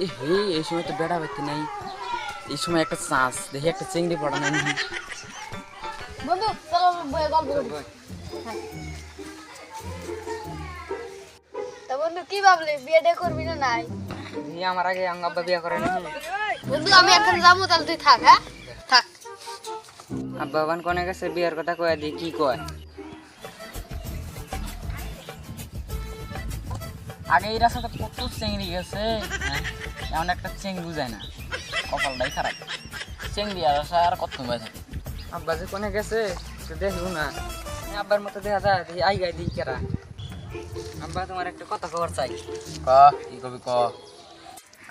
এ হে এই সময় তো বেড়া বাড়তে নাই, এই সময় একটা চান্স দেখি একটা চিংড়ি পড়া নাই নাকি। বন্ধু চলো বয়ে গল্প করি। হ্যাঁ। তা বন্ধু কি ভাবলি বিয়েটা করবি না নাই? আমার আগে আব্বা বিয়া করে নাকি? বন্ধু আমি এখন যাবো, তাহলে তুই থাক। হ্যাঁ থাক। আব্বা বান কোনে গেছে বিয়ার কথা কয়ে দি কি কয়? আগে এই রাস্তাতে কত চিংড়ি গেছে, এমন একটা চিংড়ি বুঝায় না, কপালটাই খারাপ। চিংড়ি আর আসা আর কত সময় থাকে। আব্বা যে কোনে গেছে দেখবো না, আব্বার মতো দেখা যায় দেখি আই গাই দিই কেরা। আব্বা তোমার একটা কথা খবর চাই। ক কি কবি ক।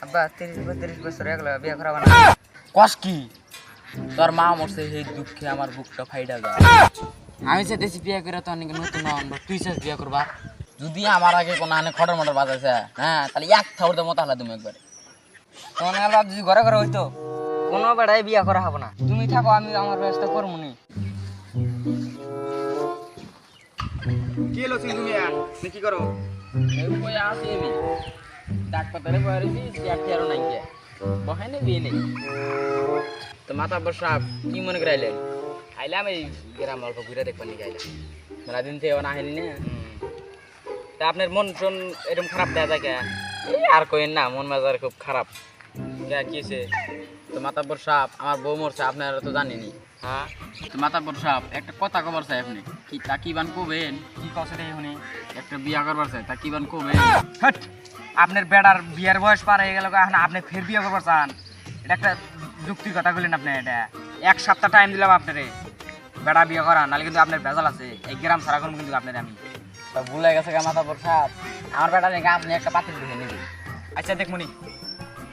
আব্বা 30 বছর একলা বিয়া করাবা না? কস কি? তোর মা মরছে সেই দুঃখে আমার বুকটা ফাইডা যায়। আমি চাইতেছি বিয়া করে তো অনেক নতুন হন, তুই চাস বিয়া করবা? যদি আমার আগে কোনো আনে খটর মটর বাজাইছে, হ্যাঁ তাহলে এক থাউর দেবো তাহলে তুমি একবারে। তোমার বাপ যদি ঘরে ঘরে হইতো কোনো বেড়াই বিয়া করা হবো না। তুমি থাকো, আমি আমার ব্যবস্থা করবো নি। কি হলো তুমি কি করো? আসি আমি ডাক্তারে বয়ারেছি আরো নাই গিয়া বহাই নেই বিয়ে নেই। তো মাথা বসা কি মনে করে আইলেন? আইলাম এই গ্রাম অল্প ঘুরে দেখবেন নাকি আইলাম, মেলা দিন থেকে না আইনি না। তা আপনার মন টন এরকম খারাপ দেওয়া যায় কে? আর কইেন না, মন মেজাজ খুব খারাপ। কি হয়েছে? তো মাতাব্বর সাপ আমার বউ মরছে, আপনারা তো জানেনি। হ্যাঁ তো মাতাব্বর সাপ একটা কথা কবার চাই আপনি কি তা কি বান কবেন? কি কছে রে উনি একটা বিয়া করবার চাই তা কি বান কবেন? হট, আপনার বেড়ার বিয়ার বয়স পার হয়ে গেল, এখন আপনি ফের বিয়া করবার চান? এটা একটা যুক্তির কথা বললেন আপনি। এটা এক সপ্তাহ টাইম দিলাম আপনারে বেড়া বিয়া করান, নাহলে কিন্তু আপনার ভেজাল আছে। এই গ্রাম সারা করবো কিন্তু আপনার আমি। ভুলে গেছে গা মাতাব্বর সাপ, আমার বেটা দেখে আপনি একটা পাতিল দেখে নেবেন। আচ্ছা দেখমনি,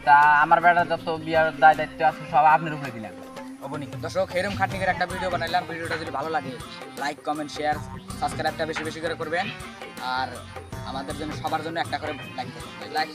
তা আমার বেটা যত বিয়ার দায় দায়িত্ব আছে সব আপনার উপরে দিলাম। অবনি দর্শক, এরকম খাটনি করে একটা ভিডিও বানাইলাম। ভিডিওটা যদি ভালো লাগে লাইক কমেন্ট শেয়ার সাবস্ক্রাইবটা বেশি বেশি করে করবেন, আর আমাদের জন্য সবার জন্য একটা করে লাইক করবেন। লাইক